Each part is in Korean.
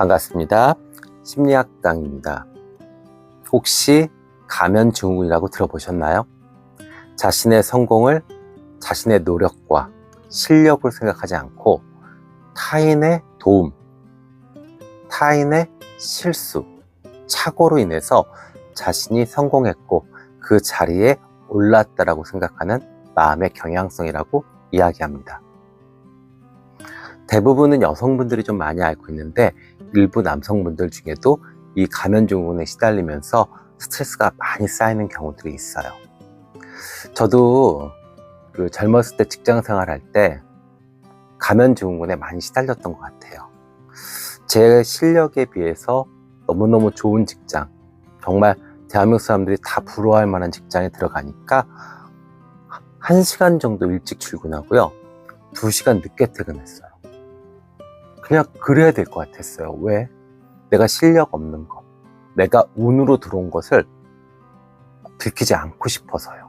반갑습니다. 심리학강입니다. 혹시 가면증후군이라고 들어보셨나요? 자신의 성공을 자신의 노력과 실력을 생각하지 않고 타인의 도움, 타인의 실수, 착오로 인해서 자신이 성공했고 그 자리에 올랐다라고 생각하는 마음의 경향성이라고 이야기합니다. 대부분은 여성분들이 좀 많이 알고 있는데 일부 남성분들 중에도 이 가면증후군에 시달리면서 스트레스가 많이 쌓이는 경우들이 있어요. 저도 젊었을 때 직장 생활할 때 가면증후군에 많이 시달렸던 것 같아요. 제 실력에 비해서 너무너무 좋은 직장, 정말 대한민국 사람들이 다 부러워할 만한 직장에 들어가니까 1시간 정도 일찍 출근하고요, 2시간 늦게 퇴근했어요. 그냥 그래야 될 것 같았어요. 왜? 내가 실력 없는 것, 내가 운으로 들어온 것을 들키지 않고 싶어서요.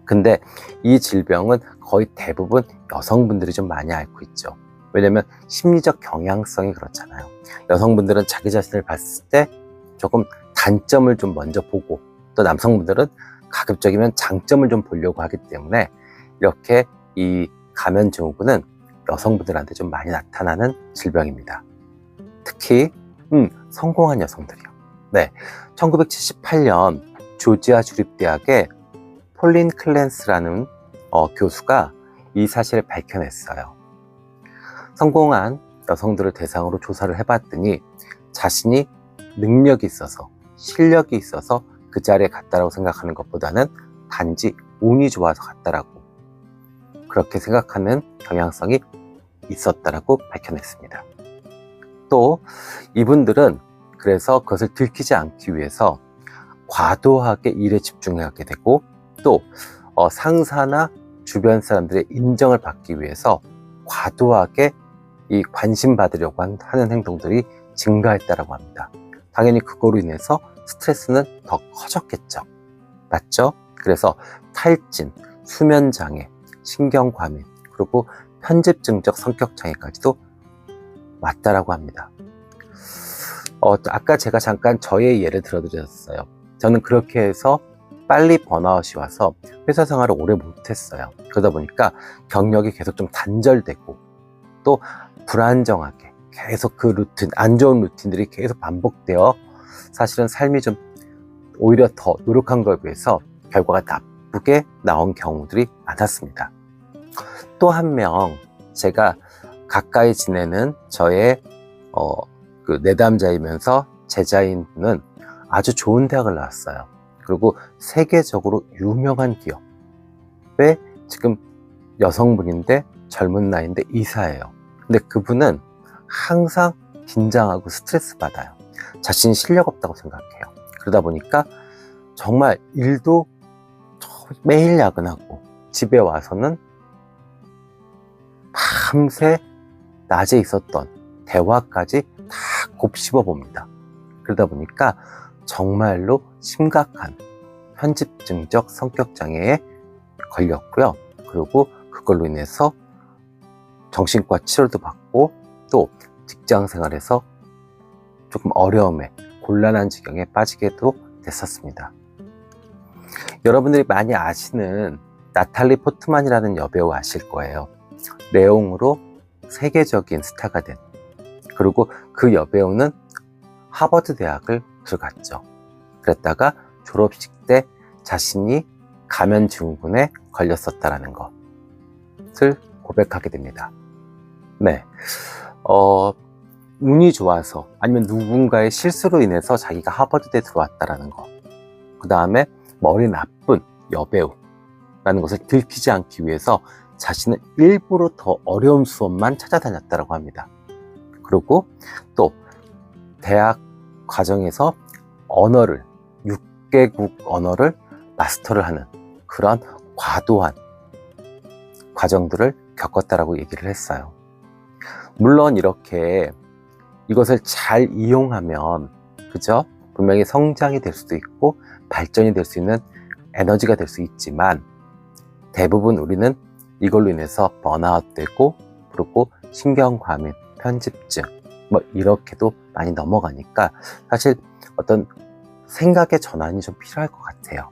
근데 이 질병은 거의 대부분 여성분들이 좀 많이 앓고 있죠. 왜냐면 심리적 경향성이 그렇잖아요. 여성분들은 자기 자신을 봤을 때 조금 단점을 좀 먼저 보고, 또 남성분들은 가급적이면 장점을 좀 보려고 하기 때문에 이렇게 이 가면증후군은 여성분들한테 좀 많이 나타나는 질병입니다. 특히 성공한 여성들이요. 네, 1978년 조지아 주립대학의 폴린 클랜스라는 교수가 이 사실을 밝혀냈어요. 성공한 여성들을 대상으로 조사를 해봤더니 자신이 능력이 있어서, 실력이 있어서 그 자리에 갔다라고 생각하는 것보다는 단지 운이 좋아서 갔다라고, 그렇게 생각하는 경향성이 있었다라고 밝혀냈습니다. 또 이분들은 그래서 그것을 들키지 않기 위해서 과도하게 일에 집중하게 되고, 또 상사나 주변 사람들의 인정을 받기 위해서 과도하게 이 관심 받으려고 하는 행동들이 증가했다라고 합니다. 당연히 그거로 인해서 스트레스는 더 커졌겠죠. 맞죠? 그래서 탈진, 수면장애, 신경과민, 그리고 편집증적 성격장애까지도 왔다라고 합니다. 아까 제가 잠깐 저의 예를 들어드렸어요. 저는 그렇게 해서 빨리 번아웃이 와서 회사 생활을 오래 못했어요. 그러다 보니까 경력이 계속 좀 단절되고, 또 불안정하게 계속 그 루틴, 안 좋은 루틴들이 계속 반복되어 사실은 삶이 좀 오히려 더 노력한 것에 비해서 결과가 나쁘게 나온 경우들이 많았습니다. 또 한 명, 제가 가까이 지내는 저의 내담자이면서 제자인 분은 아주 좋은 대학을 나왔어요. 그리고 세계적으로 유명한 기업에 지금 여성분인데 젊은 나이인데 이사예요. 근데 그분은 항상 긴장하고 스트레스 받아요. 자신이 실력 없다고 생각해요. 그러다 보니까 정말 일도 매일 야근하고 집에 와서는 밤새 낮에 있었던 대화까지 다 곱씹어 봅니다. 그러다 보니까 정말로 심각한 편집증적 성격장애에 걸렸고요. 그리고 그걸로 인해서 정신과 치료도 받고, 또 직장 생활에서 조금 어려움에, 곤란한 지경에 빠지게도 됐었습니다. 여러분들이 많이 아시는 나탈리 포트만이라는 여배우 아실 거예요. 내용으로 세계적인 스타가 된, 그리고 그 여배우는 하버드 대학을 들어갔죠. 그랬다가 졸업식 때 자신이 가면증후군에 걸렸었다라는 것을 고백하게 됩니다. 네, 운이 좋아서, 아니면 누군가의 실수로 인해서 자기가 하버드대에 들어왔다라는 것, 그 다음에 머리 나쁜 여배우라는 것을 들키지 않기 위해서 자신은 일부러 더 어려운 수업만 찾아다녔다고 합니다. 그리고 또 대학 과정에서 언어를, 6개국 언어를 마스터를 하는 그런 과도한 과정들을 겪었다라고 얘기를 했어요. 물론 이렇게 이것을 잘 이용하면, 그죠? 분명히 성장이 될 수도 있고 발전이 될 수 있는 에너지가 될 수 있지만, 대부분 우리는 이걸로 인해서 번아웃 되고, 그리고 신경과민, 편집증, 뭐 이렇게도 많이 넘어가니까 사실 어떤 생각의 전환이 좀 필요할 것 같아요.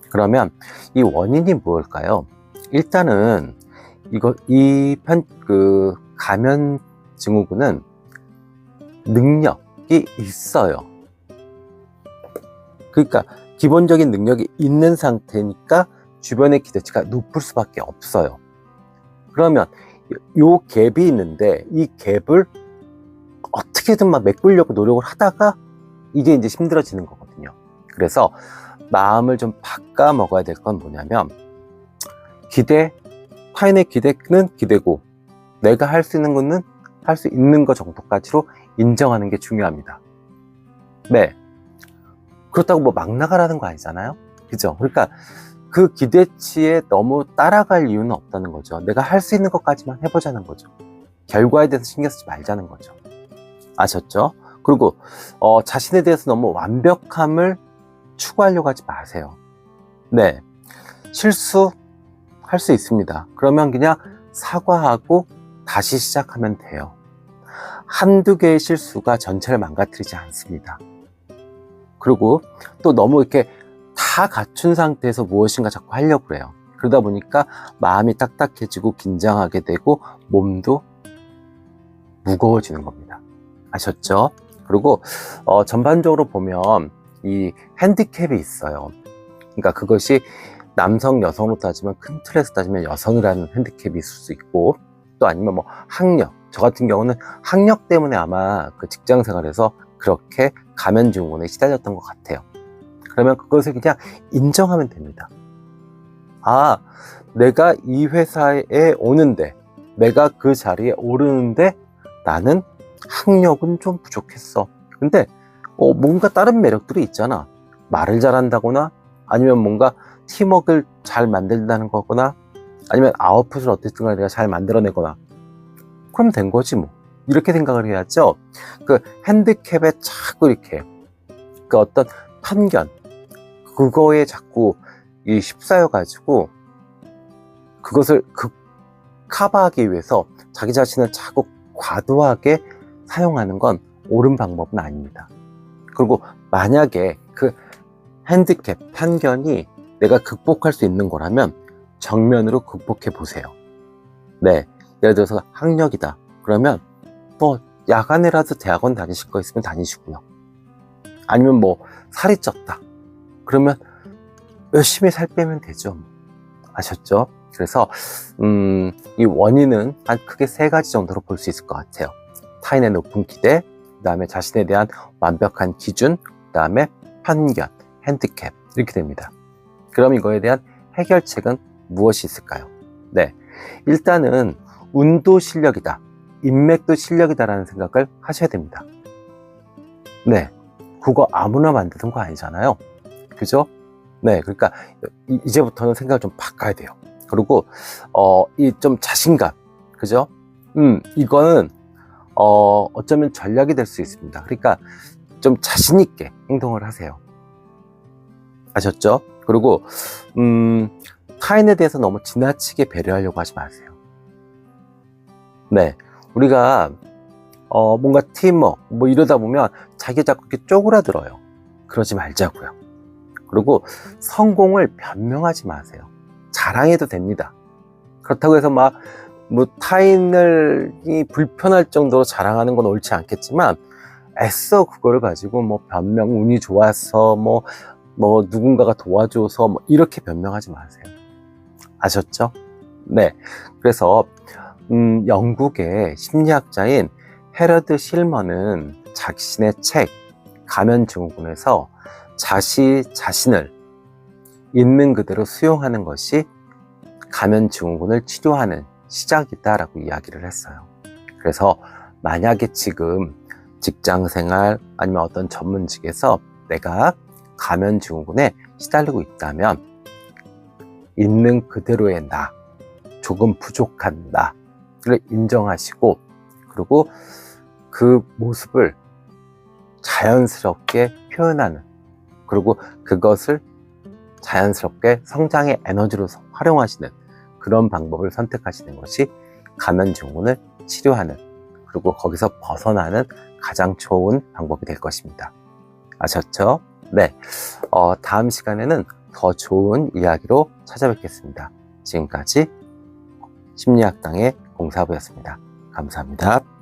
그러면 이 원인이 무엇일까요? 일단은 감염 증후군은 능력이 있어요. 그러니까 기본적인 능력이 있는 상태니까 주변의 기대치가 높을 수밖에 없어요. 그러면 요 갭이 있는데 이 갭을 어떻게든 막 메꾸려고 노력을 하다가 이게 이제 힘들어지는 거거든요. 그래서 마음을 좀 바꿔 먹어야 될 건 뭐냐면, 타인의 기대는 기대고 내가 할 수 있는 거는 할 수 있는 것 정도까지로 인정하는 게 중요합니다. 네. 그렇다고 뭐 막 나가라는 거 아니잖아요. 그죠? 그러니까 그 기대치에 너무 따라갈 이유는 없다는 거죠. 내가 할 수 있는 것까지만 해보자는 거죠. 결과에 대해서 신경 쓰지 말자는 거죠. 아셨죠? 그리고 자신에 대해서 너무 완벽함을 추구하려고 하지 마세요. 네, 실수할 수 있습니다. 그러면 그냥 사과하고 다시 시작하면 돼요. 한두 개의 실수가 전체를 망가뜨리지 않습니다. 그리고 또 너무 이렇게 다 갖춘 상태에서 무엇인가 자꾸 하려고 해요. 그러다 보니까 마음이 딱딱해지고 긴장하게 되고 몸도 무거워지는 겁니다. 아셨죠? 그리고 전반적으로 보면 이 핸디캡이 있어요. 그러니까 그것이 남성, 여성으로 따지면, 큰 틀에서 따지면 여성이라는 핸디캡이 있을 수 있고, 또 아니면 뭐 학력, 저 같은 경우는 학력 때문에 아마 그 직장 생활에서 그렇게 감염 증후군에 시달렸던 것 같아요. 그러면 그것을 그냥 인정하면 됩니다. 아, 내가 이 회사에 오는데, 내가 그 자리에 오르는데 나는 학력은 좀 부족했어. 근데 뭔가 다른 매력들이 있잖아. 말을 잘한다거나, 아니면 뭔가 팀워크를 잘 만든다는 거거나, 아니면 아웃풋을 어쨌든 내가 잘 만들어내거나, 그럼 된 거지 뭐. 이렇게 생각을 해야죠. 그 핸디캡에 자꾸 이렇게 그 어떤 편견, 그거에 자꾸 휩싸여 가지고 그것을 커버하기 위해서 자기 자신을 자꾸 과도하게 사용하는 건 옳은 방법은 아닙니다. 그리고 만약에 그 핸디캡, 편견이 내가 극복할 수 있는 거라면 정면으로 극복해 보세요. 네, 예를 들어서 학력이다. 그러면 뭐 야간에라도 대학원 다니실 거 있으면 다니시고요. 아니면 뭐 살이 쪘다. 그러면 열심히 살 빼면 되죠. 아셨죠? 그래서 이 원인은 한 크게 3가지 정도로 볼 수 있을 것 같아요. 타인의 높은 기대, 그 다음에 자신에 대한 완벽한 기준, 그 다음에 편견, 핸디캡, 이렇게 됩니다. 그럼 이거에 대한 해결책은 무엇이 있을까요? 네, 일단은 운도 실력이다, 인맥도 실력이다라는 생각을 하셔야 됩니다. 네, 그거 아무나 만드는 거 아니잖아요. 그죠? 네, 그러니까 이제부터는 생각을 좀 바꿔야 돼요. 그리고 이 좀 자신감, 그죠? 이거는 어쩌면 전략이 될 수 있습니다. 그러니까 좀 자신 있게 행동을 하세요. 아셨죠? 그리고 타인에 대해서 너무 지나치게 배려하려고 하지 마세요. 네, 우리가 뭔가 팀워크 뭐 이러다 보면 자기가 자꾸 이렇게 쪼그라들어요. 그러지 말자고요. 그리고 성공을 변명하지 마세요. 자랑해도 됩니다. 그렇다고 해서 뭐 타인을 불편할 정도로 자랑하는 건 옳지 않겠지만, 애써 그걸 가지고 뭐 변명, 운이 좋아서 뭐 누군가가 도와줘서 뭐 이렇게 변명하지 마세요. 아셨죠? 네, 그래서 영국의 심리학자인 헤러드 실머는 자신의 책 감염 증후군에서 자신을 있는 그대로 수용하는 것이 감염 증후군을 치료하는 시작이다라고 이야기를 했어요. 그래서 만약에 지금 직장생활 아니면 어떤 전문직에서 내가 감염 증후군에 시달리고 있다면, 있는 그대로의 나, 조금 부족한 나를 인정하시고, 그리고 그 모습을 자연스럽게 표현하는, 그리고 그것을 자연스럽게 성장의 에너지로 활용하시는 그런 방법을 선택하시는 것이 감염 증후군을 치료하는 그리고 거기서 벗어나는 가장 좋은 방법이 될 것입니다. 아셨죠? 네. 다음 시간에는 더 좋은 이야기로 찾아뵙겠습니다. 지금까지 심리학당의 공사부였습니다. 감사합니다.